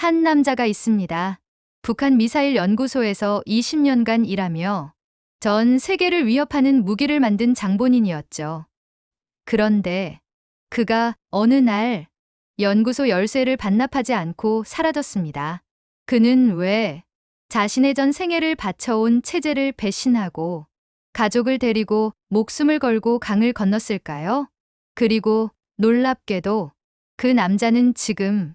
한 남자가 있습니다. 북한 미사일 연구소에서 20년간 일하며 전 세계를 위협하는 무기를 만든 장본인이었죠. 그런데 그가 어느 날 연구소 열쇠를 반납하지 않고 사라졌습니다. 그는 왜 자신의 전 생애를 바쳐온 체제를 배신하고 가족을 데리고 목숨을 걸고 강을 건넜을까요? 그리고 놀랍게도 그 남자는 지금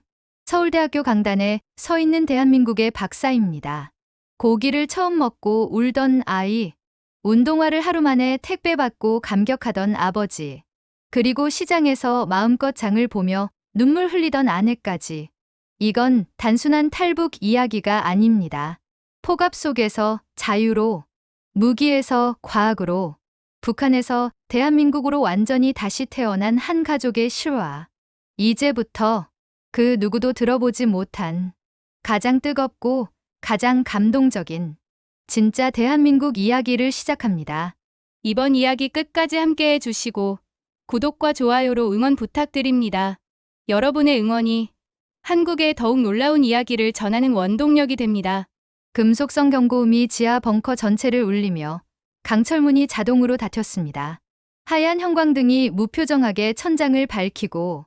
서울대학교 강단에 서 있는 대한민국의 박사입니다. 고기를 처음 먹고 울던 아이, 운동화를 하루 만에 택배 받고 감격하던 아버지, 그리고 시장에서 마음껏 장을 보며 눈물 흘리던 아내까지. 이건 단순한 탈북 이야기가 아닙니다. 폭압 속에서 자유로, 무기에서 과학으로, 북한에서 대한민국으로 완전히 다시 태어난 한 가족의 실화. 이제부터 그 누구도 들어보지 못한 가장 뜨겁고 가장 감동적인 진짜 대한민국 이야기를 시작합니다. 이번 이야기 끝까지 함께 해주시고 구독과 좋아요로 응원 부탁드립니다. 여러분의 응원이 한국의 더욱 놀라운 이야기를 전하는 원동력이 됩니다. 금속성 경고음이 지하 벙커 전체를 울리며 강철문이 자동으로 닫혔습니다. 하얀 형광등이 무표정하게 천장을 밝히고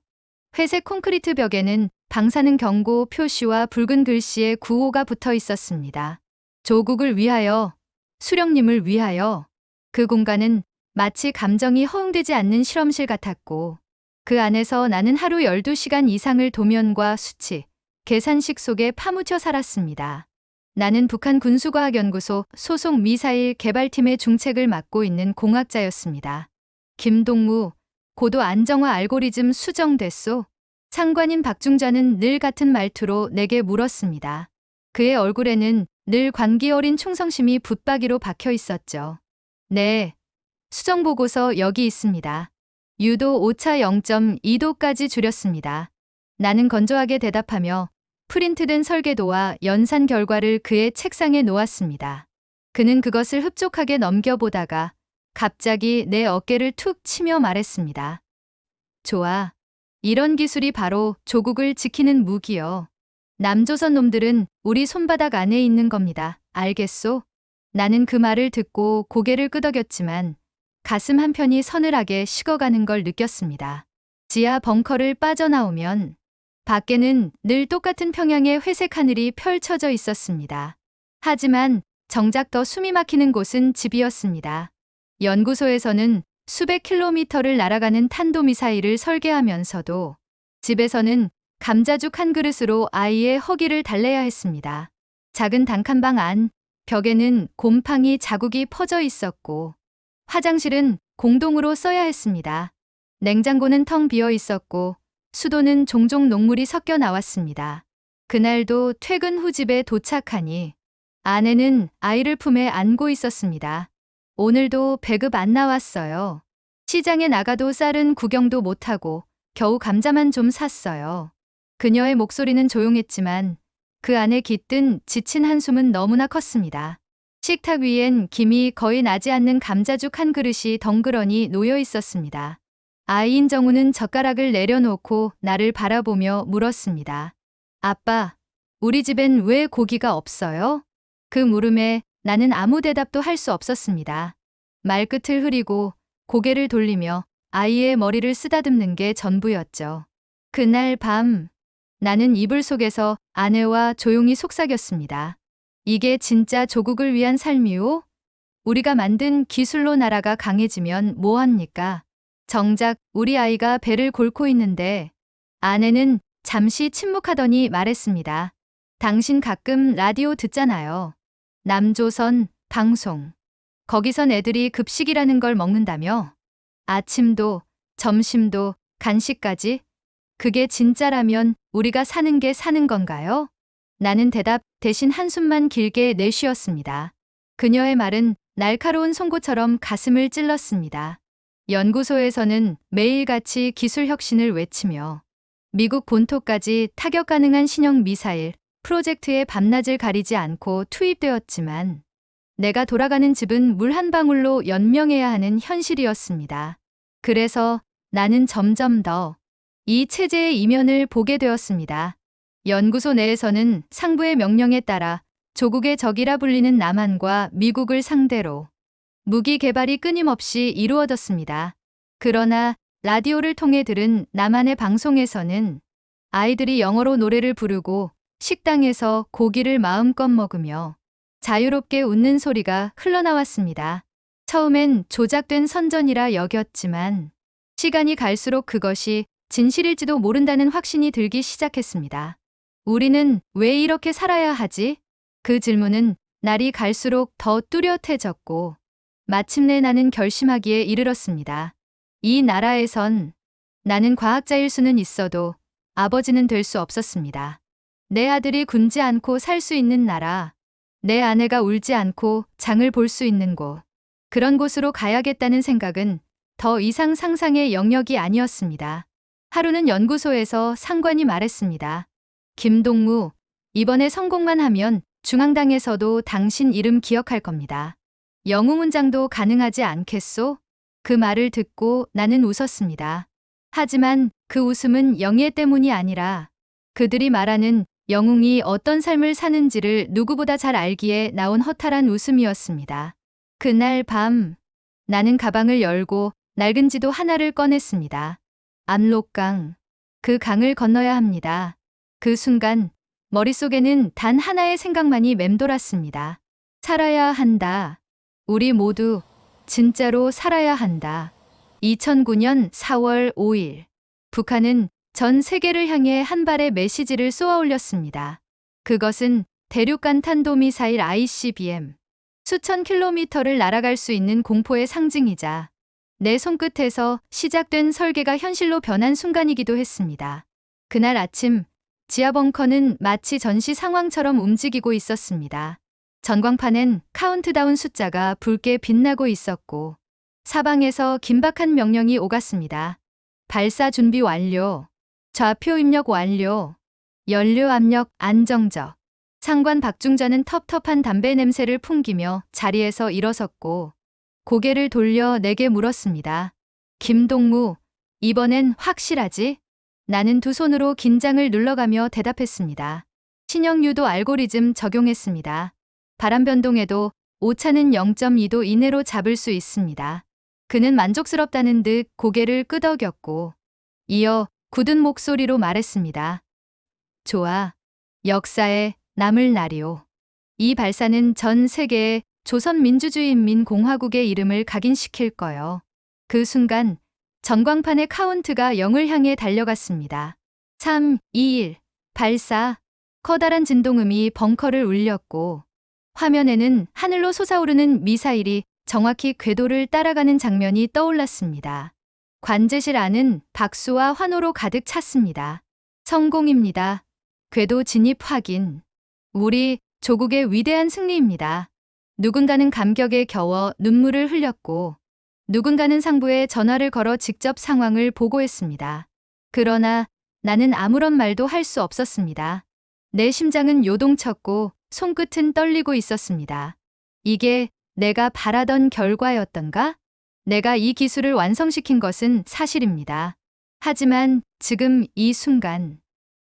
회색 콘크리트 벽에는 방사능 경고 표시와 붉은 글씨의 구호가 붙어 있었습니다. 조국을 위하여, 수령님을 위하여. 그 공간은 마치 감정이 허용되지 않는 실험실 같았고 그 안에서 나는 하루 12시간 이상을 도면과 수치, 계산식 속에 파묻혀 살았습니다. 나는 북한 군수과학연구소 소속 미사일 개발팀의 중책을 맡고 있는 공학자였습니다. 김동무, 고도 안정화 알고리즘 수정됐소? 상관인 박중자는 늘 같은 말투로 내게 물었습니다. 그의 얼굴에는 늘 관기 어린 충성심이 붙박이로 박혀 있었죠. 네, 수정 보고서 여기 있습니다. 유도 오차 0.2도까지 줄였습니다. 나는 건조하게 대답하며 프린트된 설계도와 연산 결과를 그의 책상에 놓았습니다. 그는 그것을 흡족하게 넘겨보다가 갑자기 내 어깨를 툭 치며 말했습니다. 좋아. 이런 기술이 바로 조국을 지키는 무기요. 남조선 놈들은 우리 손바닥 안에 있는 겁니다. 알겠소? 나는 그 말을 듣고 고개를 끄덕였지만 가슴 한편이 서늘하게 식어가는 걸 느꼈습니다. 지하 벙커를 빠져나오면 밖에는 늘 똑같은 평양의 회색 하늘이 펼쳐져 있었습니다. 하지만 정작 더 숨이 막히는 곳은 집이었습니다. 연구소에서는 수백 킬로미터를 날아가는 탄도미사일을 설계하면서도 집에서는 감자죽 한 그릇으로 아이의 허기를 달래야 했습니다. 작은 단칸방 안 벽에는 곰팡이 자국이 퍼져 있었고 화장실은 공동으로 써야 했습니다. 냉장고는 텅 비어 있었고 수도는 종종 녹물이 섞여 나왔습니다. 그날도 퇴근 후 집에 도착하니 아내는 아이를 품에 안고 있었습니다. 오늘도 배급 안 나왔어요. 시장에 나가도 쌀은 구경도 못하고 겨우 감자만 좀 샀어요. 그녀의 목소리는 조용했지만 그 안에 깃든 지친 한숨은 너무나 컸습니다. 식탁 위엔 김이 거의 나지 않는 감자죽 한 그릇이 덩그러니 놓여 있었습니다. 아이인 정우는 젓가락을 내려놓고 나를 바라보며 물었습니다. 아빠, 우리 집엔 왜 고기가 없어요? 그 물음에 나는 아무 대답도 할 수 없었습니다. 말끝을 흐리고 고개를 돌리며 아이의 머리를 쓰다듬는 게 전부였죠. 그날 밤 나는 이불 속에서 아내와 조용히 속삭였습니다. 이게 진짜 조국을 위한 삶이오? 우리가 만든 기술로 나라가 강해지면 뭐합니까? 정작 우리 아이가 배를 골고 있는데 아내는 잠시 침묵하더니 말했습니다. 당신 가끔 라디오 듣잖아요. 남조선 방송. 거기선 애들이 급식이라는 걸 먹는다며? 아침도 점심도 간식까지? 그게 진짜라면 우리가 사는 게 사는 건가요? 나는 대답 대신 한숨만 길게 내쉬었습니다. 그녀의 말은 날카로운 송곳처럼 가슴을 찔렀습니다. 연구소에서는 매일같이 기술 혁신을 외치며 미국 본토까지 타격 가능한 신형 미사일 프로젝트에 밤낮을 가리지 않고 투입되었지만 내가 돌아가는 집은 물 한 방울로 연명해야 하는 현실이었습니다. 그래서 나는 점점 더 이 체제의 이면을 보게 되었습니다. 연구소 내에서는 상부의 명령에 따라 조국의 적이라 불리는 남한과 미국을 상대로 무기 개발이 끊임없이 이루어졌습니다. 그러나 라디오를 통해 들은 남한의 방송에서는 아이들이 영어로 노래를 부르고 식당에서 고기를 마음껏 먹으며 자유롭게 웃는 소리가 흘러나왔습니다. 처음엔 조작된 선전이라 여겼지만 시간이 갈수록 그것이 진실일지도 모른다는 확신이 들기 시작했습니다. 우리는 왜 이렇게 살아야 하지? 그 질문은 날이 갈수록 더 뚜렷해졌고 마침내 나는 결심하기에 이르렀습니다. 이 나라에선 나는 과학자일 수는 있어도 아버지는 될 수 없었습니다. 내 아들이 굶지 않고 살 수 있는 나라, 내 아내가 울지 않고 장을 볼 수 있는 곳, 그런 곳으로 가야겠다는 생각은 더 이상 상상의 영역이 아니었습니다. 하루는 연구소에서 상관이 말했습니다. 김동무, 이번에 성공만 하면 중앙당에서도 당신 이름 기억할 겁니다. 영웅훈장도 가능하지 않겠소? 그 말을 듣고 나는 웃었습니다. 하지만 그 웃음은 영예 때문이 아니라 그들이 말하는 영웅이 어떤 삶을 사는지를 누구보다 잘 알기에 나온 허탈한 웃음이었습니다. 그날 밤 나는 가방을 열고 낡은 지도 하나를 꺼냈습니다. 압록강, 그 강을 건너야 합니다. 그 순간 머릿속에는 단 하나의 생각만이 맴돌았습니다. 살아야 한다. 우리 모두 진짜로 살아야 한다. 2009년 4월 5일 북한은 전 세계를 향해 한 발의 메시지를 쏘아 올렸습니다. 그것은 대륙간 탄도미사일 ICBM. 수천 킬로미터를 날아갈 수 있는 공포의 상징이자 내 손끝에서 시작된 설계가 현실로 변한 순간이기도 했습니다. 그날 아침 지하 벙커는 마치 전시 상황처럼 움직이고 있었습니다. 전광판엔 카운트다운 숫자가 붉게 빛나고 있었고 사방에서 긴박한 명령이 오갔습니다. 발사 준비 완료. 좌표 입력 완료. 연료 압력 안정적. 상관 박중자는 텁텁한 담배 냄새를 풍기며 자리에서 일어섰고 고개를 돌려 내게 물었습니다. 김동무, 이번엔 확실하지? 나는 두 손으로 긴장을 눌러가며 대답했습니다. 신형유도 알고리즘 적용했습니다. 바람 변동에도 오차는 0.2도 이내로 잡을 수 있습니다. 그는 만족스럽다는 듯 고개를 끄덕였고 이어 굳은 목소리로 말했습니다. 좋아. 역사에 남을 날이오. 이 발사는 전 세계의 조선민주주의인민공화국의 이름을 각인시킬 거요. 그 순간 전광판의 카운트가 0을 향해 달려갔습니다. 3, 2, 1. 발사. 커다란 진동음이 벙커를 울렸고 화면에는 하늘로 솟아오르는 미사일이 정확히 궤도를 따라가는 장면이 떠올랐습니다. 관제실 안은 박수와 환호로 가득 찼습니다. 성공입니다. 궤도 진입 확인. 우리 조국의 위대한 승리입니다. 누군가는 감격에 겨워 눈물을 흘렸고 누군가는 상부에 전화를 걸어 직접 상황을 보고했습니다. 그러나 나는 아무런 말도 할 수 없었습니다. 내 심장은 요동쳤고 손끝은 떨리고 있었습니다. 이게 내가 바라던 결과였던가? 내가 이 기술을 완성시킨 것은 사실입니다. 하지만 지금 이 순간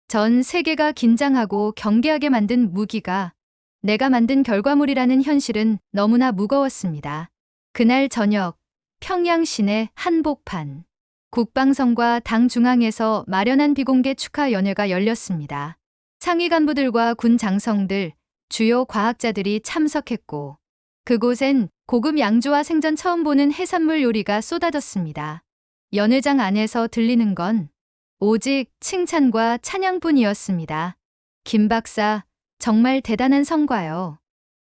전 세계가 긴장하고 경계하게 만든 무기가 내가 만든 결과물이라는 현실은 너무나 무거웠습니다. 그날 저녁 평양 시내 한복판 국방성과 당 중앙에서 마련한 비공개 축하 연회가 열렸습니다. 상위 간부들과 군 장성들, 주요 과학자들이 참석했고 그곳엔 고급 양주와 생전 처음 보는 해산물 요리가 쏟아졌습니다. 연회장 안에서 들리는 건 오직 칭찬과 찬양뿐이었습니다. 김 박사, 정말 대단한 성과요.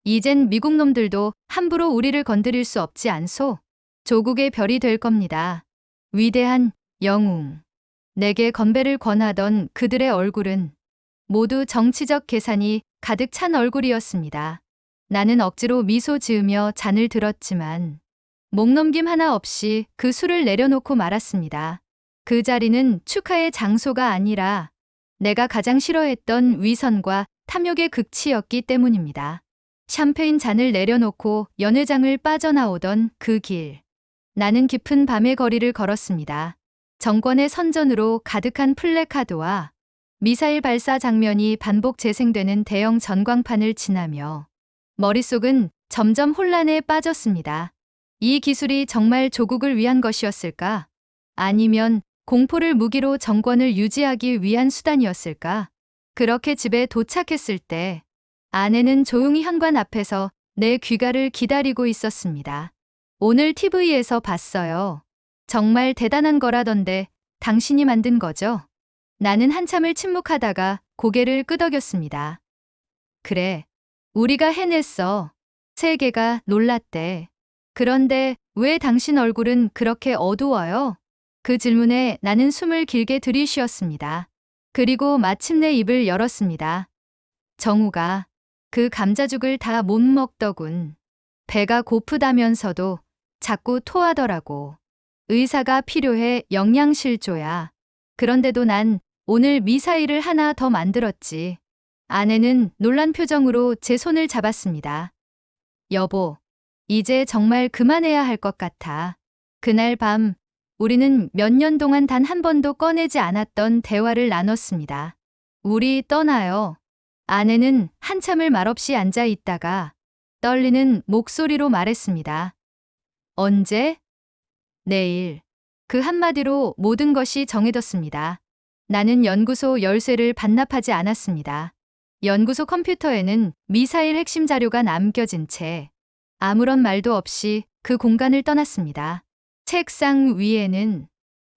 이젠 미국 놈들도 함부로 우리를 건드릴 수 없지 않소? 조국의 별이 될 겁니다. 위대한 영웅. 내게 건배를 권하던 그들의 얼굴은 모두 정치적 계산이 가득 찬 얼굴이었습니다. 나는 억지로 미소 지으며 잔을 들었지만 목넘김 하나 없이 그 술을 내려놓고 말았습니다. 그 자리는 축하의 장소가 아니라 내가 가장 싫어했던 위선과 탐욕의 극치였기 때문입니다. 샴페인 잔을 내려놓고 연회장을 빠져나오던 그 길. 나는 깊은 밤의 거리를 걸었습니다. 정권의 선전으로 가득한 플래카드와 미사일 발사 장면이 반복 재생되는 대형 전광판을 지나며 머릿속은 점점 혼란에 빠졌습니다. 이 기술이 정말 조국을 위한 것이었을까? 아니면 공포를 무기로 정권을 유지하기 위한 수단이었을까? 그렇게 집에 도착했을 때 아내는 조용히 현관 앞에서 내 귀가를 기다리고 있었습니다. 오늘 TV에서 봤어요. 정말 대단한 거라던데 당신이 만든 거죠? 나는 한참을 침묵하다가 고개를 끄덕였습니다. 그래, 우리가 해냈어. 세계가 놀랐대. 그런데 왜 당신 얼굴은 그렇게 어두워요? 그 질문에 나는 숨을 길게 들이쉬었습니다. 그리고 마침내 입을 열었습니다. 정우가 그 감자죽을 다 못 먹더군. 배가 고프다면서도 자꾸 토하더라고. 의사가 필요해 영양실조야. 그런데도 난 오늘 미사일을 하나 더 만들었지. 아내는 놀란 표정으로 제 손을 잡았습니다. 여보, 이제 정말 그만해야 할 것 같아. 그날 밤 우리는 몇 년 동안 단 한 번도 꺼내지 않았던 대화를 나눴습니다. 우리 떠나요. 아내는 한참을 말없이 앉아 있다가 떨리는 목소리로 말했습니다. 언제? 내일. 그 한마디로 모든 것이 정해졌습니다. 나는 연구소 열쇠를 반납하지 않았습니다. 연구소 컴퓨터에는 미사일 핵심 자료가 남겨진 채 아무런 말도 없이 그 공간을 떠났습니다. 책상 위에는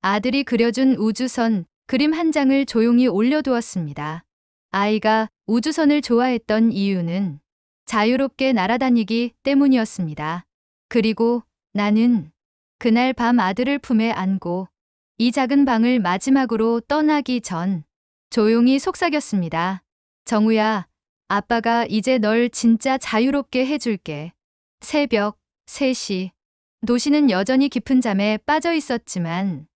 아들이 그려준 우주선 그림 한 장을 조용히 올려두었습니다. 아이가 우주선을 좋아했던 이유는 자유롭게 날아다니기 때문이었습니다. 그리고 나는 그날 밤 아들을 품에 안고 이 작은 방을 마지막으로 떠나기 전 조용히 속삭였습니다. 정우야, 아빠가 이제 널 진짜 자유롭게 해줄게. 새벽 3시. 도시는 여전히 깊은 잠에 빠져 있었지만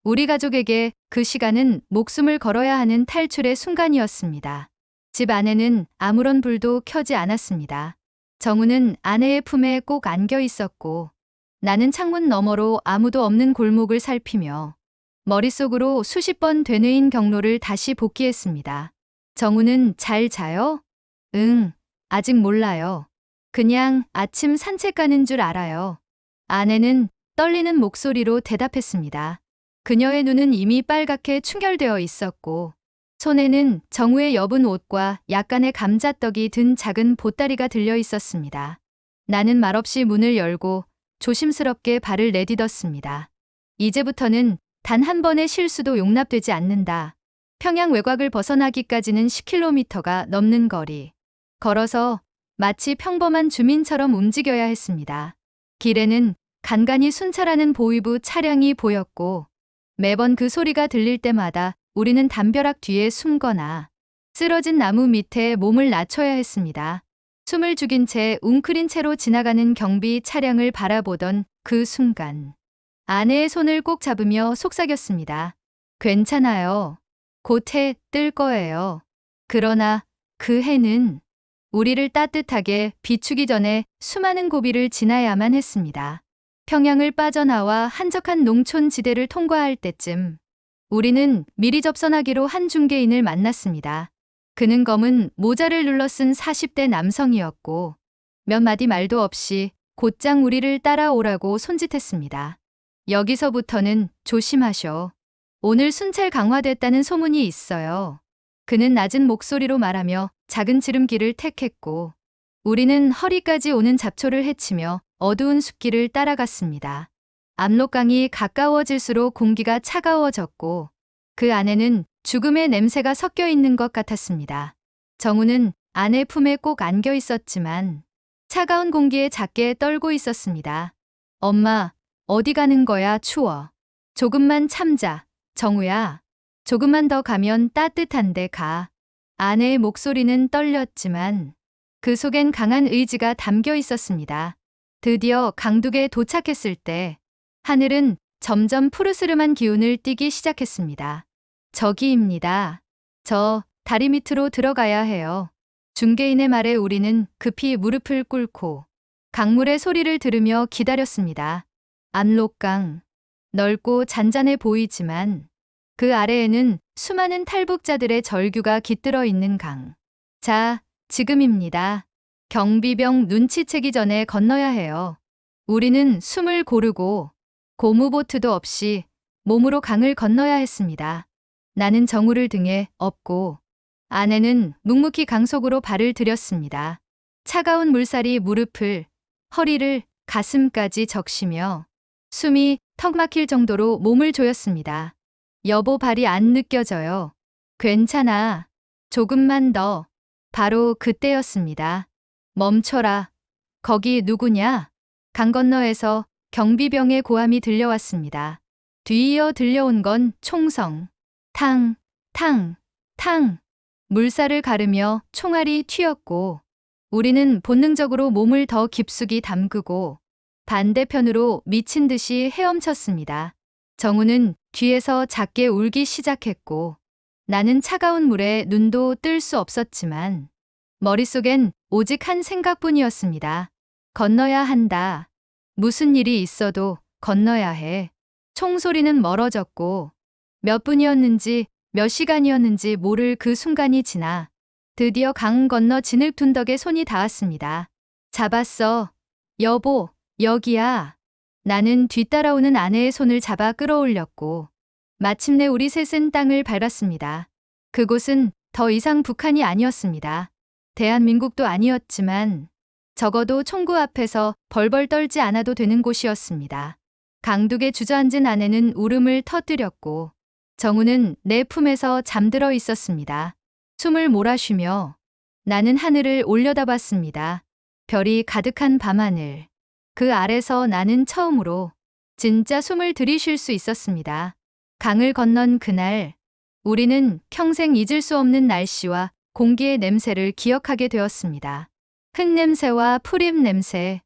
우리 가족에게 그 시간은 목숨을 걸어야 하는 탈출의 순간이었습니다. 집 안에는 아무런 불도 켜지 않았습니다. 정우는 아내의 품에 꼭 안겨 있었고 나는 창문 너머로 아무도 없는 골목을 살피며 머릿속으로 수십 번 되뇌인 경로를 다시 복기했습니다. 정우는 잘 자요? 응, 아직 몰라요. 그냥 아침 산책 가는 줄 알아요. 아내는 떨리는 목소리로 대답했습니다. 그녀의 눈은 이미 빨갛게 충혈되어 있었고 손에는 정우의 여분 옷과 약간의 감자떡이 든 작은 보따리가 들려 있었습니다. 나는 말없이 문을 열고 조심스럽게 발을 내딛었습니다. 이제부터는 단 한 번의 실수도 용납되지 않는다. 평양 외곽을 벗어나기까지는 10km가 넘는 거리. 걸어서 마치 평범한 주민처럼 움직여야 했습니다. 길에는 간간히 순찰하는 보위부 차량이 보였고 매번 그 소리가 들릴 때마다 우리는 담벼락 뒤에 숨거나 쓰러진 나무 밑에 몸을 낮춰야 했습니다. 숨을 죽인 채 웅크린 채로 지나가는 경비 차량을 바라보던 그 순간 아내의 손을 꼭 잡으며 속삭였습니다. 괜찮아요. 곧 해 뜰 거예요. 그러나 그 해는 우리를 따뜻하게 비추기 전에 수많은 고비를 지나야만 했습니다. 평양을 빠져나와 한적한 농촌 지대를 통과할 때쯤 우리는 미리 접선하기로 한 중개인을 만났습니다. 그는 검은 모자를 눌러 쓴 40대 남성이었고 몇 마디 말도 없이 곧장 우리를 따라오라고 손짓했습니다. 여기서부터는 조심하셔. 오늘 순찰 강화됐다는 소문이 있어요. 그는 낮은 목소리로 말하며 작은 지름길을 택했고 우리는 허리까지 오는 잡초를 헤치며 어두운 숲길을 따라갔습니다. 압록강이 가까워질수록 공기가 차가워졌고 그 안에는 죽음의 냄새가 섞여 있는 것 같았습니다. 정우는 아내 품에 꼭 안겨 있었지만 차가운 공기에 작게 떨고 있었습니다. 엄마, 어디 가는 거야? 추워. 조금만 참자. 정우야, 조금만 더 가면 따뜻한데 가. 아내의 목소리는 떨렸지만 그 속엔 강한 의지가 담겨 있었습니다. 드디어 강둑에 도착했을 때 하늘은 점점 푸르스름한 기운을 띠기 시작했습니다. 저기입니다. 저 다리 밑으로 들어가야 해요. 중개인의 말에 우리는 급히 무릎을 꿇고 강물의 소리를 들으며 기다렸습니다. 압록강, 넓고 잔잔해 보이지만 그 아래에는 수많은 탈북자들의 절규가 깃들어 있는 강. 자, 지금입니다. 경비병 눈치채기 전에 건너야 해요. 우리는 숨을 고르고 고무보트도 없이 몸으로 강을 건너야 했습니다. 나는 정우를 등에 업고 아내는 묵묵히 강 속으로 발을 들였습니다. 차가운 물살이 무릎을, 허리를, 가슴까지 적시며 숨이 턱 막힐 정도로 몸을 조였습니다. 여보, 발이 안 느껴져요. 괜찮아. 조금만 더. 바로 그때였습니다. 멈춰라. 거기 누구냐? 강 건너에서 경비병의 고함이 들려왔습니다. 뒤이어 들려온 건 총성. 탕, 탕, 탕. 물살을 가르며 총알이 튀었고 우리는 본능적으로 몸을 더 깊숙이 담그고 반대편으로 미친 듯이 헤엄쳤습니다. 정우는 뒤에서 작게 울기 시작했고 나는 차가운 물에 눈도 뜰 수 없었지만 머릿속엔 오직 한 생각뿐이었습니다. 건너야 한다. 무슨 일이 있어도 건너야 해. 총소리는 멀어졌고 몇 분이었는지 몇 시간이었는지 모를 그 순간이 지나 드디어 강 건너 진흙둔덕에 손이 닿았습니다. 잡았어. 여보, 여기야. 나는 뒤따라오는 아내의 손을 잡아 끌어올렸고 마침내 우리 셋은 땅을 밟았습니다. 그곳은 더 이상 북한이 아니었습니다. 대한민국도 아니었지만 적어도 총구 앞에서 벌벌 떨지 않아도 되는 곳이었습니다. 강둑에 주저앉은 아내는 울음을 터뜨렸고 정우는 내 품에서 잠들어 있었습니다. 숨을 몰아쉬며 나는 하늘을 올려다봤습니다. 별이 가득한 밤하늘. 그 아래서 나는 처음으로 진짜 숨을 들이쉴 수 있었습니다. 강을 건넌 그날 우리는 평생 잊을 수 없는 날씨와 공기의 냄새를 기억하게 되었습니다. 흙냄새와 풀잎 냄새,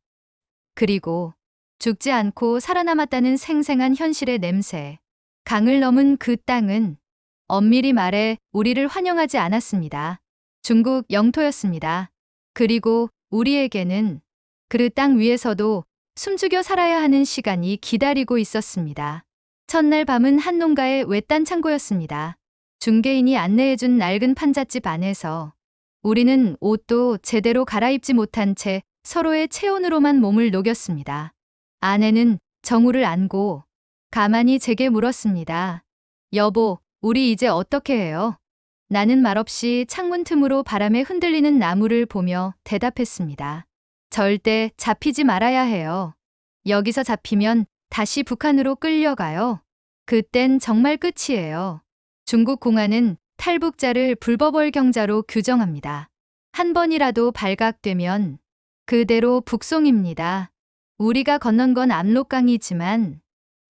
그리고 죽지 않고 살아남았다는 생생한 현실의 냄새. 강을 넘은 그 땅은 엄밀히 말해 우리를 환영하지 않았습니다. 중국 영토였습니다. 그리고 우리에게는 그 땅 위에서도 숨죽여 살아야 하는 시간이 기다리고 있었습니다. 첫날 밤은 한 농가의 외딴 창고였습니다. 중개인이 안내해준 낡은 판잣집 안에서 우리는 옷도 제대로 갈아입지 못한 채 서로의 체온으로만 몸을 녹였습니다. 아내는 정우를 안고 가만히 제게 물었습니다. 여보, 우리 이제 어떻게 해요? 나는 말없이 창문 틈으로 바람에 흔들리는 나무를 보며 대답했습니다. 절대 잡히지 말아야 해요. 여기서 잡히면 다시 북한으로 끌려가요. 그땐 정말 끝이에요. 중국 공안은 탈북자를 불법 월경자로 규정합니다. 한 번이라도 발각되면 그대로 북송입니다. 우리가 건넌 건 압록강이지만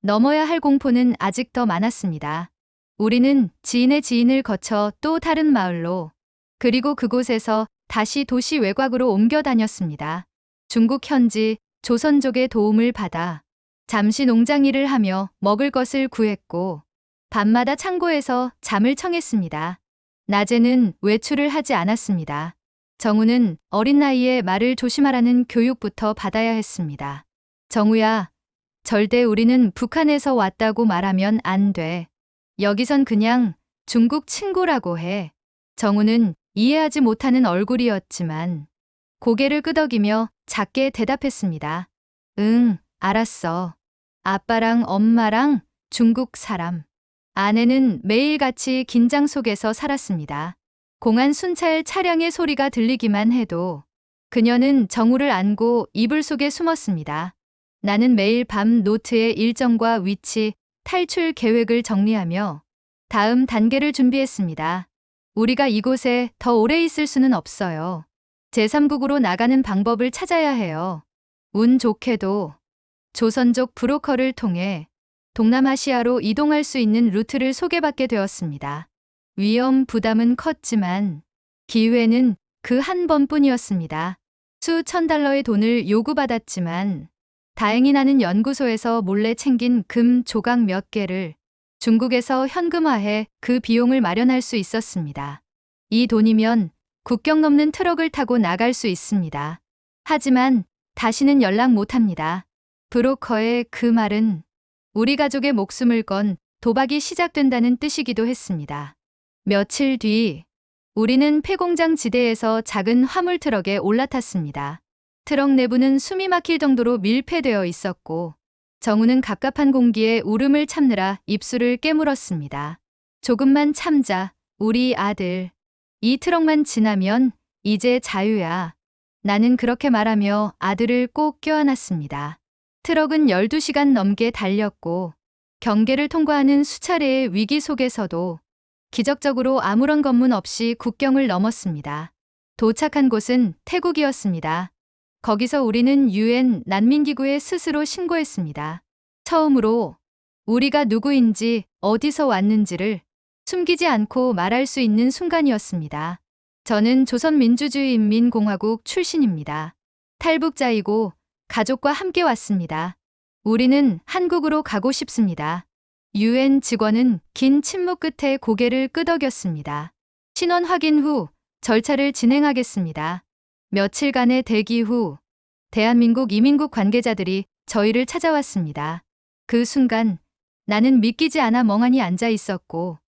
넘어야 할 공포는 아직 더 많았습니다. 우리는 지인의 지인을 거쳐 또 다른 마을로, 그리고 그곳에서 다시 도시 외곽으로 옮겨 다녔습니다. 중국 현지 조선족의 도움을 받아 잠시 농장 일을 하며 먹을 것을 구했고 밤마다 창고에서 잠을 청했습니다. 낮에는 외출을 하지 않았습니다. 정우는 어린 나이에 말을 조심하라는 교육부터 받아야 했습니다. 정우야, 절대 우리는 북한에서 왔다고 말하면 안 돼. 여기선 그냥 중국 친구라고 해. 정우는 이해하지 못하는 얼굴이었지만 고개를 끄덕이며 작게 대답했습니다. 응, 알았어. 아빠랑 엄마랑 중국 사람. 아내는 매일같이 긴장 속에서 살았습니다. 공안 순찰 차량의 소리가 들리기만 해도 그녀는 정우를 안고 이불 속에 숨었습니다. 나는 매일 밤 노트에 일정과 위치, 탈출 계획을 정리하며 다음 단계를 준비했습니다. 우리가 이곳에 더 오래 있을 수는 없어요. 제3국으로 나가는 방법을 찾아야 해요. 운 좋게도 조선족 브로커를 통해 동남아시아로 이동할 수 있는 루트를 소개받게 되었습니다. 위험 부담은 컸지만 기회는 그 한 번뿐이었습니다. 수천 달러의 돈을 요구받았지만 다행히 나는 연구소에서 몰래 챙긴 금 조각 몇 개를 중국에서 현금화해 그 비용을 마련할 수 있었습니다. 이 돈이면 국경 넘는 트럭을 타고 나갈 수 있습니다. 하지만 다시는 연락 못합니다. 브로커의 그 말은 우리 가족의 목숨을 건 도박이 시작된다는 뜻이기도 했습니다. 며칠 뒤 우리는 폐공장 지대에서 작은 화물 트럭에 올라탔습니다. 트럭 내부는 숨이 막힐 정도로 밀폐되어 있었고 정우는 갑갑한 공기에 울음을 참느라 입술을 깨물었습니다. 조금만 참자, 우리 아들. 이 트럭만 지나면 이제 자유야. 나는 그렇게 말하며 아들을 꼭 껴안았습니다. 트럭은 12시간 넘게 달렸고 경계를 통과하는 수차례의 위기 속에서도 기적적으로 아무런 검문 없이 국경을 넘었습니다. 도착한 곳은 태국이었습니다. 거기서 우리는 UN 난민기구에 스스로 신고했습니다. 처음으로 우리가 누구인지 어디서 왔는지를 숨기지 않고 말할 수 있는 순간이었습니다. 저는 조선민주주의인민공화국 출신입니다. 탈북자이고 가족과 함께 왔습니다. 우리는 한국으로 가고 싶습니다. UN 직원은 긴 침묵 끝에 고개를 끄덕였습니다. 신원 확인 후 절차를 진행하겠습니다. 며칠간의 대기 후 대한민국 이민국 관계자들이 저희를 찾아왔습니다. 그 순간 나는 믿기지 않아 멍하니 앉아 있었고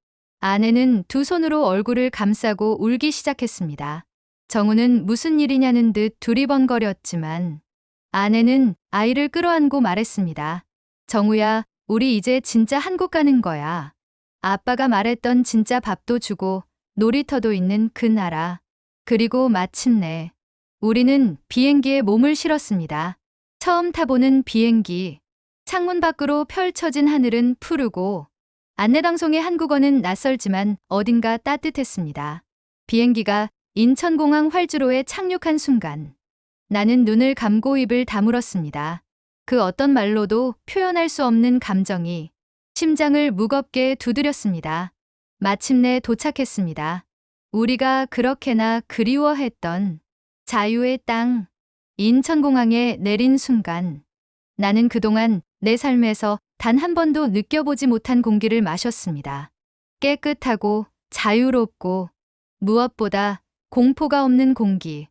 아내는 두 손으로 얼굴을 감싸고 울기 시작했습니다. 정우는 무슨 일이냐는 듯 두리번거렸지만 아내는 아이를 끌어안고 말했습니다. 정우야, 우리 이제 진짜 한국 가는 거야. 아빠가 말했던 진짜 밥도 주고 놀이터도 있는 그 나라. 그리고 마침내 우리는 비행기에 몸을 실었습니다. 처음 타보는 비행기. 창문 밖으로 펼쳐진 하늘은 푸르고 안내방송의 한국어는 낯설지만 어딘가 따뜻했습니다. 비행기가 인천공항 활주로에 착륙한 순간 나는 눈을 감고 입을 다물었습니다. 그 어떤 말로도 표현할 수 없는 감정이 심장을 무겁게 두드렸습니다. 마침내 도착했습니다. 우리가 그렇게나 그리워했던 자유의 땅, 인천공항에 내린 순간 나는 그동안 내 삶에서 단 한 번도 느껴보지 못한 공기를 마셨습니다. 깨끗하고 자유롭고 무엇보다 공포가 없는 공기.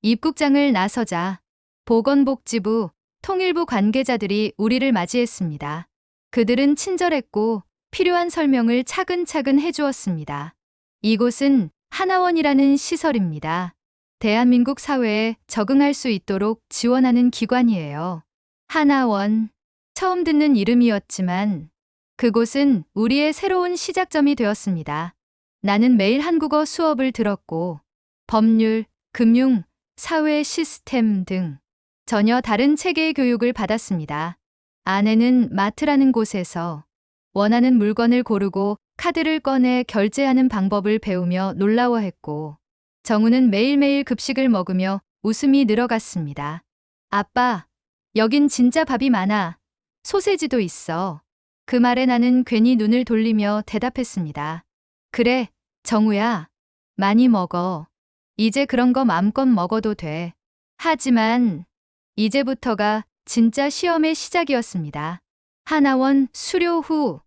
입국장을 나서자 보건복지부, 통일부 관계자들이 우리를 맞이했습니다. 그들은 친절했고 필요한 설명을 차근차근 해주었습니다. 이곳은 하나원이라는 시설입니다. 대한민국 사회에 적응할 수 있도록 지원하는 기관이에요. 하나원. 처음 듣는 이름이었지만 그곳은 우리의 새로운 시작점이 되었습니다. 나는 매일 한국어 수업을 들었고 법률, 금융, 사회 시스템 등 전혀 다른 체계의 교육을 받았습니다. 아내는 마트라는 곳에서 원하는 물건을 고르고 카드를 꺼내 결제하는 방법을 배우며 놀라워했고 정우는 매일매일 급식을 먹으며 웃음이 늘어갔습니다. 아빠, 여긴 진짜 밥이 많아. 소세지도 있어. 그 말에 나는 괜히 눈을 돌리며 대답했습니다. 그래, 정우야. 많이 먹어. 이제 그런 거 마음껏 먹어도 돼. 하지만 이제부터가 진짜 시험의 시작이었습니다. 하나원 수료 후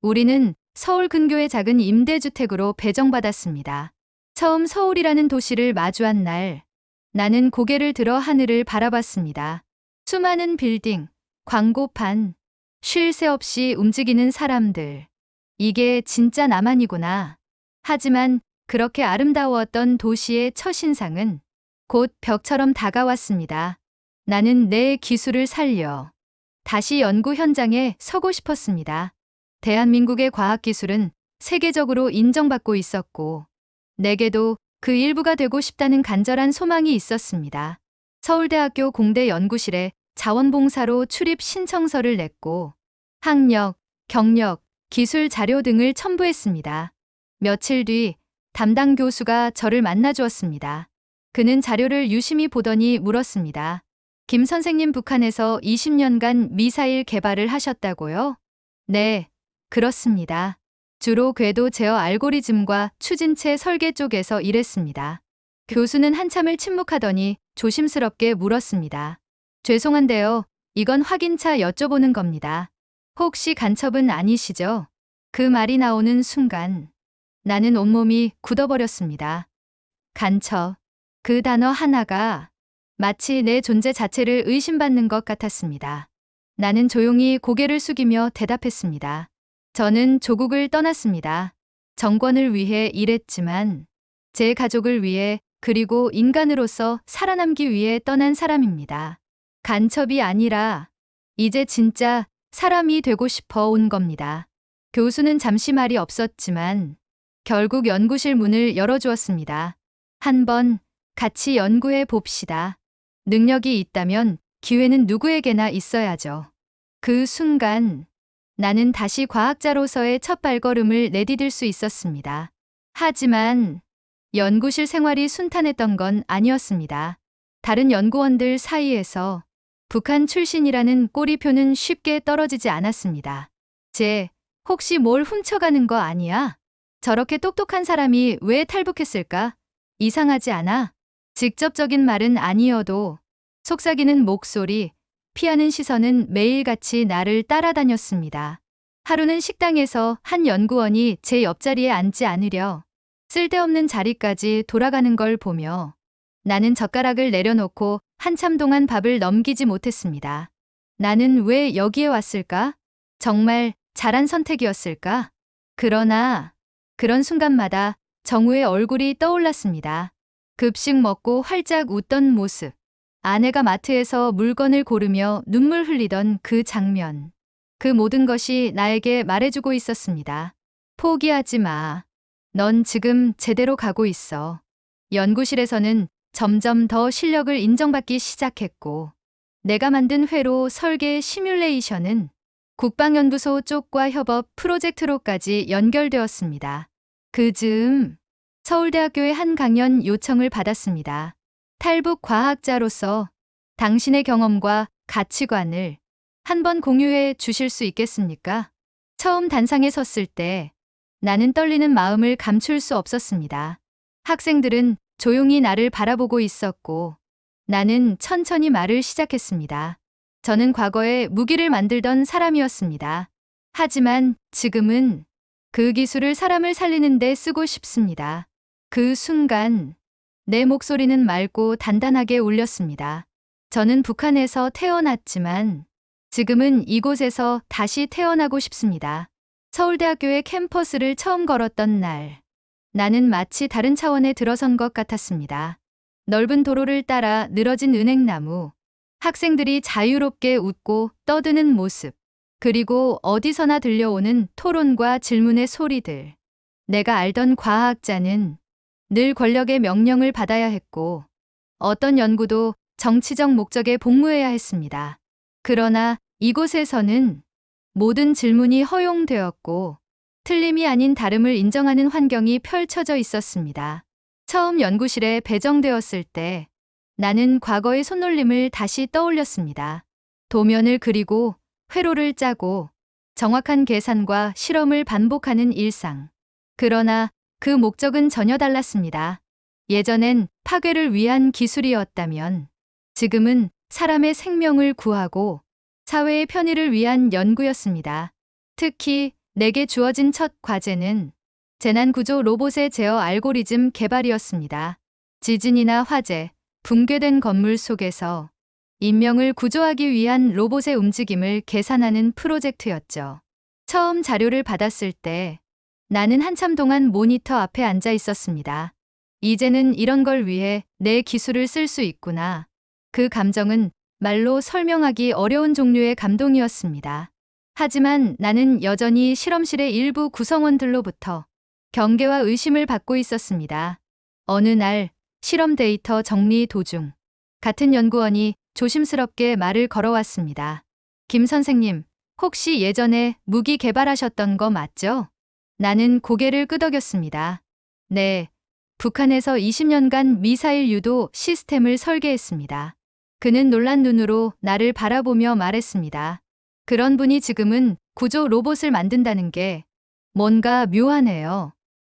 우리는 서울 근교의 작은 임대주택으로 배정받았습니다. 처음 서울이라는 도시를 마주한 날 나는 고개를 들어 하늘을 바라봤습니다. 수많은 빌딩, 광고판, 쉴 새 없이 움직이는 사람들. 이게 진짜 나만이구나. 하지만 그렇게 아름다웠던 도시의 첫인상은 곧 벽처럼 다가왔습니다. 나는 내 기술을 살려 다시 연구 현장에 서고 싶었습니다. 대한민국의 과학기술은 세계적으로 인정받고 있었고 내게도 그 일부가 되고 싶다는 간절한 소망이 있었습니다. 서울대학교 공대 연구실에 자원봉사로 출입 신청서를 냈고 학력, 경력, 기술 자료 등을 첨부했습니다. 며칠 뒤 담당 교수가 저를 만나 주었습니다. 그는 자료를 유심히 보더니 물었습니다. 김 선생님 북한에서 20년간 미사일 개발을 하셨다고요? 네, 그렇습니다. 주로 궤도 제어 알고리즘과 추진체 설계 쪽에서 일했습니다. 교수는 한참을 침묵하더니 조심스럽게 물었습니다. 죄송한데요. 이건 확인차 여쭤보는 겁니다. 혹시 간첩은 아니시죠? 그 말이 나오는 순간 나는 온몸이 굳어버렸습니다. 간첩. 그 단어 하나가 마치 내 존재 자체를 의심받는 것 같았습니다. 나는 조용히 고개를 숙이며 대답했습니다. 저는 조국을 떠났습니다. 정권을 위해 일했지만 제 가족을 위해 그리고 인간으로서 살아남기 위해 떠난 사람입니다. 간첩이 아니라 이제 진짜 사람이 되고 싶어 온 겁니다. 교수는 잠시 말이 없었지만 결국 연구실 문을 열어주었습니다. 한번 같이 연구해 봅시다. 능력이 있다면 기회는 누구에게나 있어야죠. 그 순간 나는 다시 과학자로서의 첫 발걸음을 내디딜 수 있었습니다. 하지만 연구실 생활이 순탄했던 건 아니었습니다. 다른 연구원들 사이에서 북한 출신이라는 꼬리표는 쉽게 떨어지지 않았습니다. 혹시 뭘 훔쳐가는 거 아니야? 저렇게 똑똑한 사람이 왜 탈북했을까? 이상하지 않아? 직접적인 말은 아니어도 속삭이는 목소리, 피하는 시선은 매일같이 나를 따라다녔습니다. 하루는 식당에서 한 연구원이 제 옆자리에 앉지 않으려 쓸데없는 자리까지 돌아가는 걸 보며 나는 젓가락을 내려놓고 한참 동안 밥을 넘기지 못했습니다. 나는 왜 여기에 왔을까? 정말 잘한 선택이었을까? 그러나 그런 순간마다 정우의 얼굴이 떠올랐습니다. 급식 먹고 활짝 웃던 모습. 아내가 마트에서 물건을 고르며 눈물 흘리던 그 장면. 그 모든 것이 나에게 말해주고 있었습니다. 포기하지 마. 넌 지금 제대로 가고 있어. 연구실에서는 점점 더 실력을 인정받기 시작했고, 내가 만든 회로 설계 시뮬레이션은 국방연구소 쪽과 협업 프로젝트로까지 연결되었습니다. 그 즈음 서울대학교의 한 강연 요청을 받았습니다. 탈북 과학자로서 당신의 경험과 가치관을 한번 공유해 주실 수 있겠습니까? 처음 단상에 섰을 때 나는 떨리는 마음을 감출 수 없었습니다. 학생들은 조용히 나를 바라보고 있었고 나는 천천히 말을 시작했습니다. 저는 과거에 무기를 만들던 사람이었습니다. 하지만 지금은 그 기술을 사람을 살리는 데 쓰고 싶습니다. 그 순간 내 목소리는 맑고 단단하게 울렸습니다. 저는 북한에서 태어났지만 지금은 이곳에서 다시 태어나고 싶습니다. 서울대학교의 캠퍼스를 처음 걸었던 날, 나는 마치 다른 차원에 들어선 것 같았습니다. 넓은 도로를 따라 늘어진 은행나무, 학생들이 자유롭게 웃고 떠드는 모습, 그리고 어디서나 들려오는 토론과 질문의 소리들. 내가 알던 과학자는 늘 권력의 명령을 받아야 했고, 어떤 연구도 정치적 목적에 복무해야 했습니다. 그러나 이곳에서는 모든 질문이 허용되었고, 틀림이 아닌 다름을 인정하는 환경이 펼쳐져 있었습니다. 처음 연구실에 배정되었을 때 나는 과거의 손놀림을 다시 떠올렸습니다. 도면을 그리고 회로를 짜고 정확한 계산과 실험을 반복하는 일상. 그러나 그 목적은 전혀 달랐습니다. 예전엔 파괴를 위한 기술이었다면 지금은 사람의 생명을 구하고 사회의 편의를 위한 연구였습니다. 특히 내게 주어진 첫 과제는 재난구조 로봇의 제어 알고리즘 개발이었습니다. 지진이나 화재, 붕괴된 건물 속에서 인명을 구조하기 위한 로봇의 움직임을 계산하는 프로젝트였죠. 처음 자료를 받았을 때 나는 한참 동안 모니터 앞에 앉아 있었습니다. 이제는 이런 걸 위해 내 기술을 쓸 수 있구나. 그 감정은 말로 설명하기 어려운 종류의 감동이었습니다. 하지만 나는 여전히 실험실의 일부 구성원들로부터 경계와 의심을 받고 있었습니다. 어느 날 실험 데이터 정리 도중 같은 연구원이 조심스럽게 말을 걸어왔습니다. 김 선생님, 혹시 예전에 무기 개발하셨던 거 맞죠? 나는 고개를 끄덕였습니다. 네, 북한에서 20년간 미사일 유도 시스템을 설계했습니다. 그는 놀란 눈으로 나를 바라보며 말했습니다. 그런 분이 지금은 구조 로봇을 만든다는 게 뭔가 묘하네요.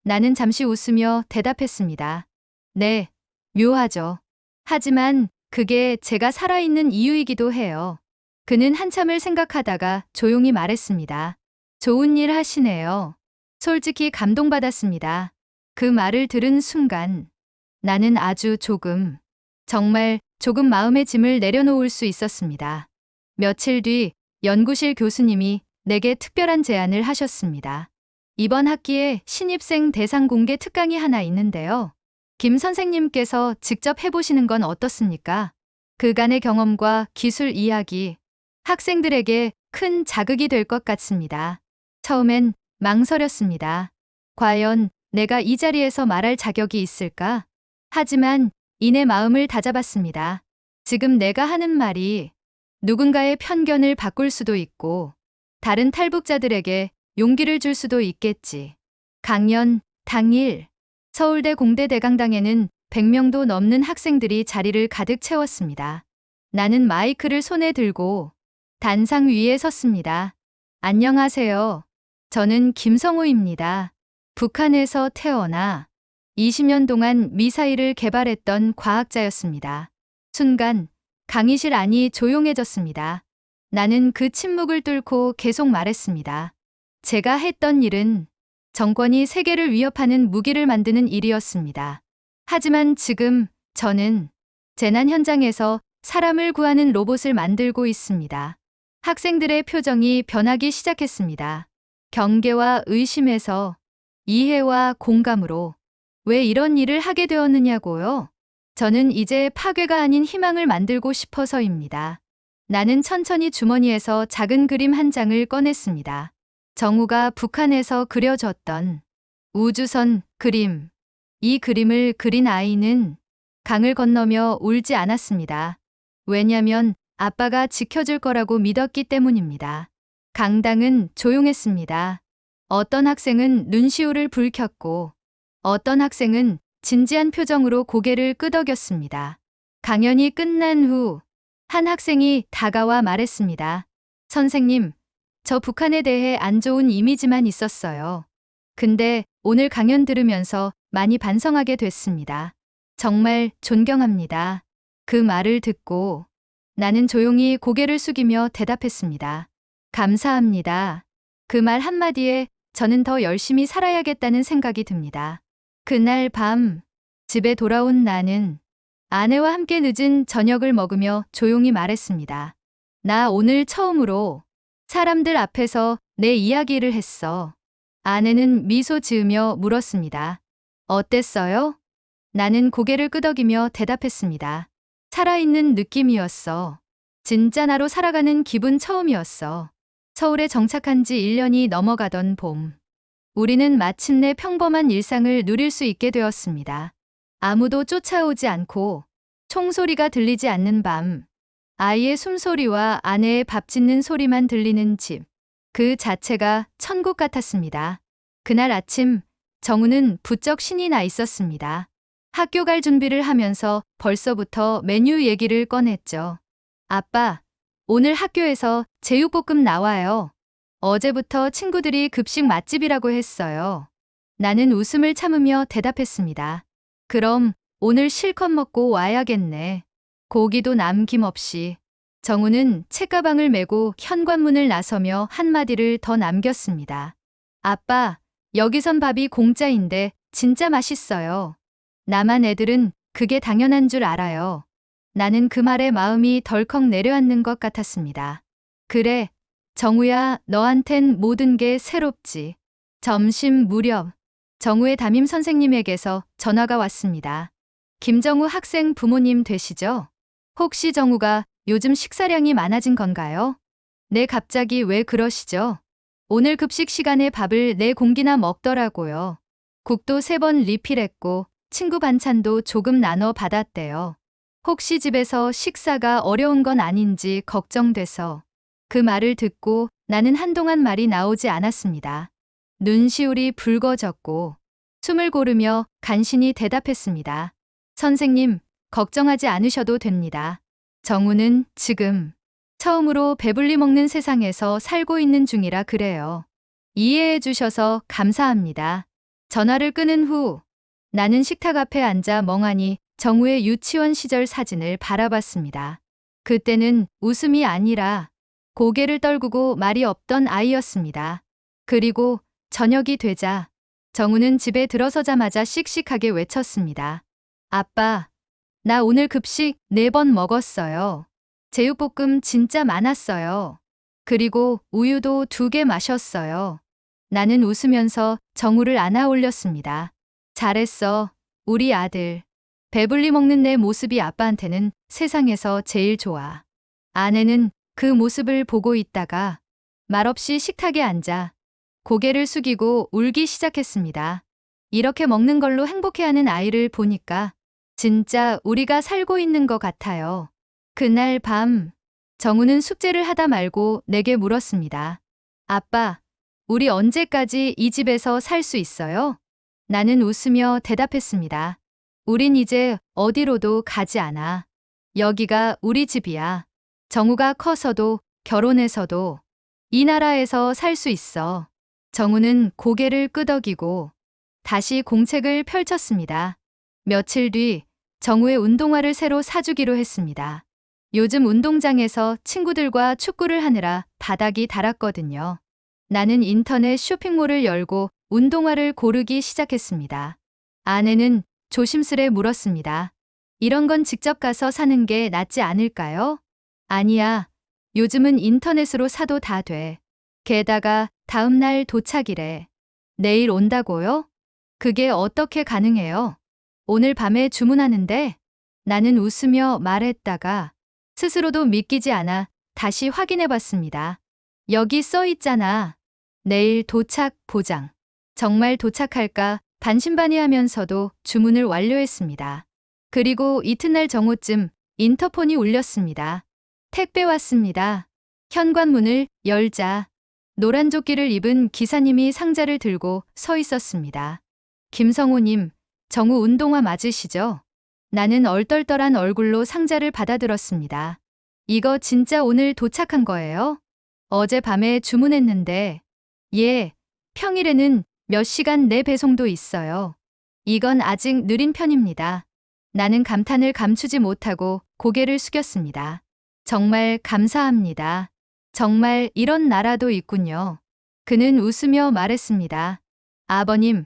나는 잠시 웃으며 대답했습니다. 네, 묘하죠. 하지만 그게 제가 살아있는 이유이기도 해요. 그는 한참을 생각하다가 조용히 말했습니다. 좋은 일 하시네요. 솔직히 감동받았습니다. 그 말을 들은 순간 나는 아주 조금, 정말 조금 마음의 짐을 내려놓을 수 있었습니다. 며칠 뒤 연구실 교수님이 내게 특별한 제안을 하셨습니다. 이번 학기에 신입생 대상 공개 특강이 하나 있는데요. 김 선생님께서 직접 해보시는 건 어떻습니까? 그간의 경험과 기술 이야기, 학생들에게 큰 자극이 될 것 같습니다. 처음엔 망설였습니다. 과연 내가 이 자리에서 말할 자격이 있을까? 하지만 이내 마음을 다잡았습니다. 지금 내가 하는 말이 누군가의 편견을 바꿀 수도 있고 다른 탈북자들에게 용기를 줄 수도 있겠지. 강연 당일 서울대 공대 대강당에는 100명도 넘는 학생들이 자리를 가득 채웠습니다. 나는 마이크를 손에 들고 단상 위에 섰습니다. 안녕하세요. 저는 김성우입니다. 북한에서 태어나 20년 동안 미사일을 개발했던 과학자였습니다. 순간 강의실 안이 조용해졌습니다. 나는 그 침묵을 뚫고 계속 말했습니다. 제가 했던 일은 정권이 세계를 위협하는 무기를 만드는 일이었습니다. 하지만 지금 저는 재난 현장에서 사람을 구하는 로봇을 만들고 있습니다. 학생들의 표정이 변하기 시작했습니다. 경계와 의심에서 이해와 공감으로 왜 이런 일을 하게 되었느냐고요? 저는 이제 파괴가 아닌 희망을 만들고 싶어서입니다. 나는 천천히 주머니에서 작은 그림 한 장을 꺼냈습니다. 정우가 북한에서 그려줬던 우주선 그림. 이 그림을 그린 아이는 강을 건너며 울지 않았습니다. 왜냐면 아빠가 지켜줄 거라고 믿었기 때문입니다. 강당은 조용했습니다. 어떤 학생은 눈시울을 붉혔고 어떤 학생은 진지한 표정으로 고개를 끄덕였습니다. 강연이 끝난 후 한 학생이 다가와 말했습니다. 선생님, 저 북한에 대해 안 좋은 이미지만 있었어요. 근데 오늘 강연 들으면서 많이 반성하게 됐습니다. 정말 존경합니다. 그 말을 듣고 나는 조용히 고개를 숙이며 대답했습니다. 감사합니다. 그 말 한마디에 저는 더 열심히 살아야겠다는 생각이 듭니다. 그날 밤 집에 돌아온 나는 아내와 함께 늦은 저녁을 먹으며 조용히 말했습니다. 나 오늘 처음으로 사람들 앞에서 내 이야기를 했어. 아내는 미소 지으며 물었습니다. 어땠어요? 나는 고개를 끄덕이며 대답했습니다. 살아있는 느낌이었어. 진짜 나로 살아가는 기분 처음이었어. 서울에 정착한 지 1년이 넘어가던 봄. 우리는 마침내 평범한 일상을 누릴 수 있게 되었습니다. 아무도 쫓아오지 않고 총소리가 들리지 않는 밤. 아이의 숨소리와 아내의 밥 짓는 소리만 들리는 집. 그 자체가 천국 같았습니다. 그날 아침 정우는 부쩍 신이 나 있었습니다. 학교 갈 준비를 하면서 벌써부터 메뉴 얘기를 꺼냈죠. 아빠, 오늘 학교에서 제육볶음 나와요. 어제부터 친구들이 급식 맛집이라고 했어요. 나는 웃음을 참으며 대답했습니다. 그럼 오늘 실컷 먹고 와야겠네. 고기도 남김없이. 정우는 책가방을 메고 현관문을 나서며 한마디를 더 남겼습니다. 아빠, 여기선 밥이 공짜인데 진짜 맛있어요. 나만 애들은 그게 당연한 줄 알아요. 나는 그 말에 마음이 덜컥 내려앉는 것 같았습니다. 그래, 정우야, 너한텐 모든 게 새롭지. 점심 무렵, 정우의 담임 선생님에게서 전화가 왔습니다. 김정우 학생 부모님 되시죠? 혹시 정우가 요즘 식사량이 많아진 건가요? 네, 갑자기 왜 그러시죠? 오늘 급식 시간에 밥을 4공기나 먹더라고요. 국도 3번 리필했고 친구 반찬도 조금 나눠 받았대요. 혹시 집에서 식사가 어려운 건 아닌지 걱정돼서. 그 말을 듣고 나는 한동안 말이 나오지 않았습니다. 눈시울이 붉어졌고 숨을 고르며 간신히 대답했습니다. 선생님, 걱정하지 않으셔도 됩니다. 정우는 지금 처음으로 배불리 먹는 세상에서 살고 있는 중이라 그래요. 이해해 주셔서 감사합니다. 전화를 끊은 후 나는 식탁 앞에 앉아 멍하니 정우의 유치원 시절 사진을 바라봤습니다. 그때는 웃음이 아니라 고개를 떨구고 말이 없던 아이였습니다. 그리고 저녁이 되자 정우는 집에 들어서자마자 씩씩하게 외쳤습니다. 아빠, 나 오늘 급식 4번 먹었어요. 제육볶음 진짜 많았어요. 그리고 우유도 2개 마셨어요. 나는 웃으면서 정우를 안아 올렸습니다. 잘했어, 우리 아들. 배불리 먹는 내 모습이 아빠한테는 세상에서 제일 좋아. 아내는 그 모습을 보고 있다가 말없이 식탁에 앉아 고개를 숙이고 울기 시작했습니다. 이렇게 먹는 걸로 행복해하는 아이를 보니까 진짜 우리가 살고 있는 것 같아요. 그날 밤, 정우는 숙제를 하다 말고 내게 물었습니다. 아빠, 우리 언제까지 이 집에서 살 수 있어요? 나는 웃으며 대답했습니다. 우린 이제 어디로도 가지 않아. 여기가 우리 집이야. 정우가 커서도 결혼해서도 이 나라에서 살 수 있어. 정우는 고개를 끄덕이고 다시 공책을 펼쳤습니다. 며칠 뒤 정우의 운동화를 새로 사주기로 했습니다. 요즘 운동장에서 친구들과 축구를 하느라 바닥이 달았거든요. 나는 인터넷 쇼핑몰을 열고 운동화를 고르기 시작했습니다. 아내는 조심스레 물었습니다. 이런 건 직접 가서 사는 게 낫지 않을까요? 아니야. 요즘은 인터넷으로 사도 다 돼. 게다가 다음 날 도착이래. 내일 온다고요? 그게 어떻게 가능해요? 오늘 밤에 주문하는데? 나는 웃으며 말했다가 스스로도 믿기지 않아 다시 확인해 봤습니다. 여기 써 있잖아. 내일 도착 보장. 정말 도착할까 반신반의하면서도 주문을 완료했습니다. 그리고 이튿날 정오쯤 인터폰이 울렸습니다. 택배 왔습니다. 현관문을 열자 노란 조끼를 입은 기사님이 상자를 들고 서 있었습니다. 김성호님, 정우 운동화 맞으시죠? 나는 얼떨떨한 얼굴로 상자를 받아들었습니다. 이거 진짜 오늘 도착한 거예요? 어젯밤에 주문했는데, 예, 평일에는 몇 시간 내 배송도 있어요. 이건 아직 느린 편입니다. 나는 감탄을 감추지 못하고 고개를 숙였습니다. 정말 감사합니다. 정말 이런 나라도 있군요. 그는 웃으며 말했습니다. 아버님,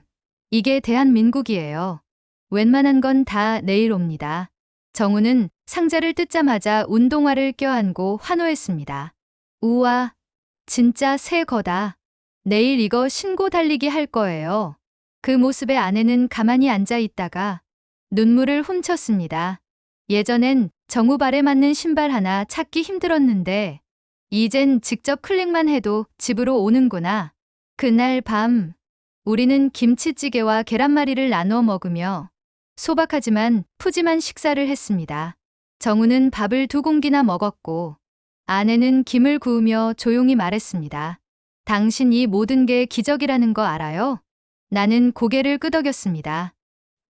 이게 대한민국이에요. 웬만한 건 다 내일 옵니다. 정우는 상자를 뜯자마자 운동화를 껴안고 환호했습니다. 우와, 진짜 새 거다. 내일 이거 신고 달리기 할 거예요. 그 모습에 아내는 가만히 앉아 있다가 눈물을 훔쳤습니다. 예전엔 정우 발에 맞는 신발 하나 찾기 힘들었는데 이젠 직접 클릭만 해도 집으로 오는구나. 그날 밤 우리는 김치찌개와 계란말이를 나눠 먹으며 소박하지만 푸짐한 식사를 했습니다. 정우는 밥을 2공기나 먹었고 아내는 김을 구우며 조용히 말했습니다. 당신 이 모든 게 기적이라는 거 알아요? 나는 고개를 끄덕였습니다.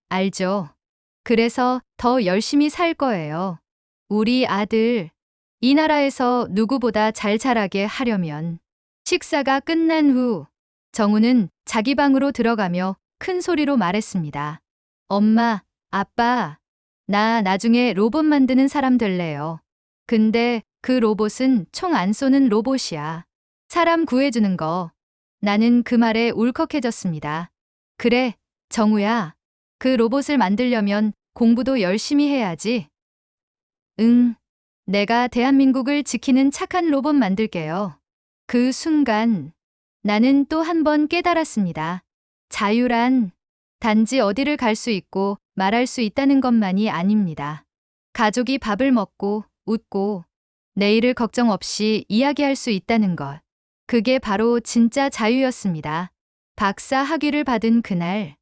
알죠. 그래서 더 열심히 살 거예요. 우리 아들, 이 나라에서 누구보다 잘 자라게 하려면. 식사가 끝난 후 정우는 자기 방으로 들어가며 큰 소리로 말했습니다. 엄마, 아빠, 나 나중에 로봇 만드는 사람 될래요. 근데 그 로봇은 총 안 쏘는 로봇이야. 사람 구해주는 거. 나는 그 말에 울컥해졌습니다. 그래, 정우야. 그 로봇을 만들려면 공부도 열심히 해야지. 응, 내가 대한민국을 지키는 착한 로봇 만들게요. 그 순간 나는 또 한 번 깨달았습니다. 자유란 단지 어디를 갈 수 있고 말할 수 있다는 것만이 아닙니다. 가족이 밥을 먹고 웃고 내일을 걱정 없이 이야기할 수 있다는 것. 그게 바로 진짜 자유였습니다. 박사 학위를 받은 그날,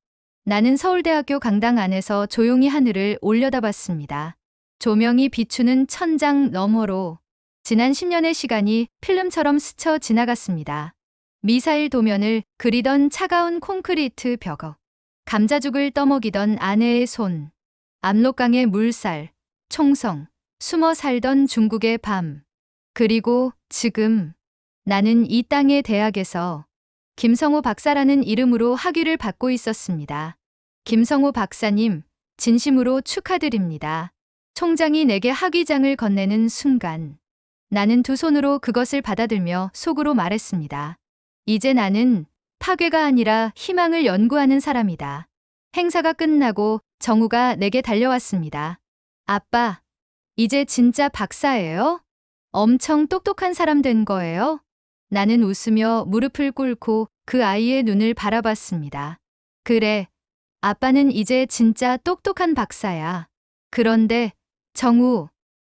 나는 서울대학교 강당 안에서 조용히 하늘을 올려다봤습니다. 조명이 비추는 천장 너머로 지난 10년의 시간이 필름처럼 스쳐 지나갔습니다. 미사일 도면을 그리던 차가운 콘크리트 벽, 감자죽을 떠먹이던 아내의 손, 압록강의 물살, 총성, 숨어 살던 중국의 밤. 그리고 지금 나는 이 땅의 대학에서 김성호 박사라는 이름으로 학위를 받고 있었습니다. 김성호 박사님, 진심으로 축하드립니다. 총장이 내게 학위장을 건네는 순간 나는 2손으로 그것을 받아들며 속으로 말했습니다. 이제 나는 파괴가 아니라 희망을 연구하는 사람이다. 행사가 끝나고 정우가 내게 달려왔습니다. 아빠, 이제 진짜 박사예요? 엄청 똑똑한 사람 된 거예요? 나는 웃으며 무릎을 꿇고 그 아이의 눈을 바라봤습니다. 그래, 아빠는 이제 진짜 똑똑한 박사야. 그런데 정우,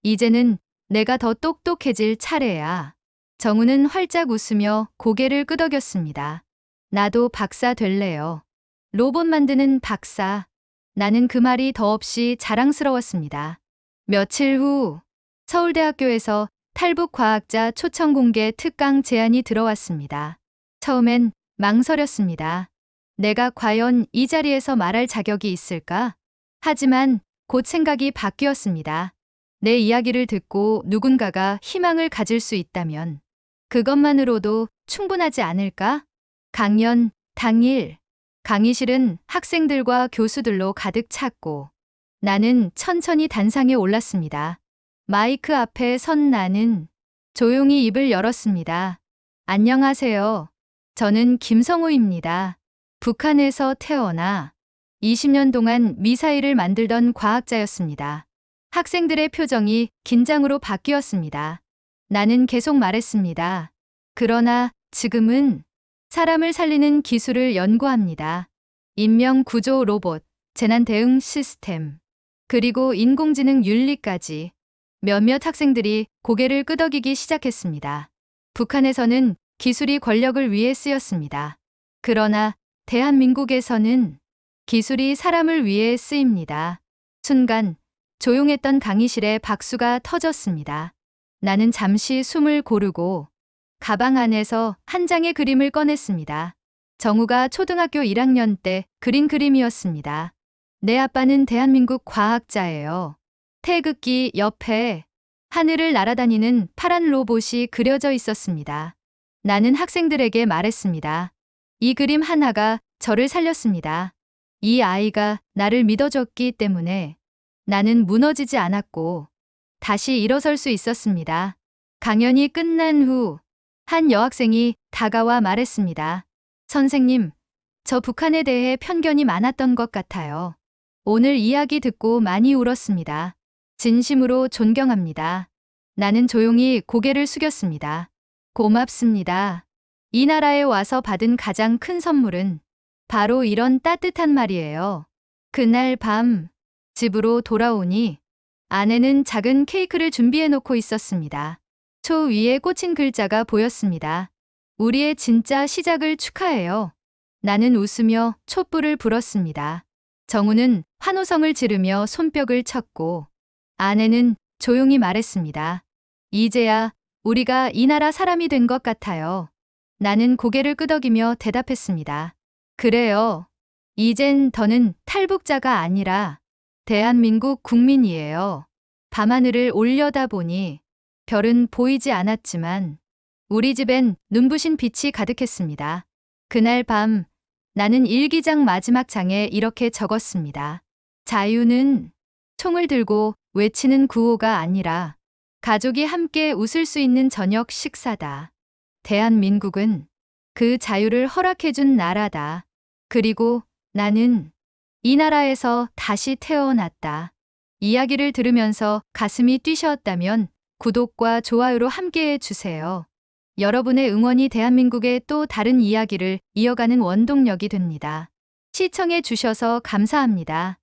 이제는 내가 더 똑똑해질 차례야. 정우는 활짝 웃으며 고개를 끄덕였습니다. 나도 박사 될래요. 로봇 만드는 박사. 나는 그 말이 더없이 자랑스러웠습니다. 며칠 후 서울대학교에서 탈북과학자 초청 공개 특강 제안이 들어왔습니다. 처음엔 망설였습니다. 내가 과연 이 자리에서 말할 자격이 있을까? 하지만 곧 생각이 바뀌었습니다. 내 이야기를 듣고 누군가가 희망을 가질 수 있다면 그것만으로도 충분하지 않을까? 강연 당일 강의실은 학생들과 교수들로 가득 찼고 나는 천천히 단상에 올랐습니다. 마이크 앞에 선 나는 조용히 입을 열었습니다. 안녕하세요. 저는 김성우입니다. 북한에서 태어나 20년 동안 미사일을 만들던 과학자였습니다. 학생들의 표정이 긴장으로 바뀌었습니다. 나는 계속 말했습니다. 그러나 지금은 사람을 살리는 기술을 연구합니다. 인명 구조 로봇, 재난 대응 시스템, 그리고 인공지능 윤리까지. 몇몇 학생들이 고개를 끄덕이기 시작했습니다. 북한에서는 기술이 권력을 위해 쓰였습니다. 그러나 대한민국에서는 기술이 사람을 위해 쓰입니다. 순간 조용했던 강의실에 박수가 터졌습니다. 나는 잠시 숨을 고르고 가방 안에서 한 장의 그림을 꺼냈습니다. 정우가 초등학교 1학년 때 그린 그림이었습니다. 내 아빠는 대한민국 과학자예요. 태극기 옆에 하늘을 날아다니는 파란 로봇이 그려져 있었습니다. 나는 학생들에게 말했습니다. 이 그림 하나가 저를 살렸습니다. 이 아이가 나를 믿어줬기 때문에 나는 무너지지 않았고 다시 일어설 수 있었습니다. 강연이 끝난 후 한 여학생이 다가와 말했습니다. 선생님, 저 북한에 대해 편견이 많았던 것 같아요. 오늘 이야기 듣고 많이 울었습니다. 진심으로 존경합니다. 나는 조용히 고개를 숙였습니다. 고맙습니다. 이 나라에 와서 받은 가장 큰 선물은 바로 이런 따뜻한 말이에요. 그날 밤 집으로 돌아오니 아내는 작은 케이크를 준비해 놓고 있었습니다. 초 위에 꽂힌 글자가 보였습니다. 우리의 진짜 시작을 축하해요. 나는 웃으며 촛불을 불었습니다. 정우는 환호성을 지르며 손뼉을 쳤고 아내는 조용히 말했습니다. 이제야 우리가 이 나라 사람이 된 것 같아요. 나는 고개를 끄덕이며 대답했습니다. 그래요. 이젠 더는 탈북자가 아니라 대한민국 국민이에요. 밤하늘을 올려다보니 별은 보이지 않았지만 우리 집엔 눈부신 빛이 가득했습니다. 그날 밤 나는 일기장 마지막 장에 이렇게 적었습니다. 자유는 총을 들고 외치는 구호가 아니라 가족이 함께 웃을 수 있는 저녁 식사다. 대한민국은 그 자유를 허락해준 나라다. 그리고 나는 이 나라에서 다시 태어났다. 이야기를 들으면서 가슴이 뛰셨다면 구독과 좋아요로 함께해 주세요. 여러분의 응원이 대한민국의 또 다른 이야기를 이어가는 원동력이 됩니다. 시청해 주셔서 감사합니다.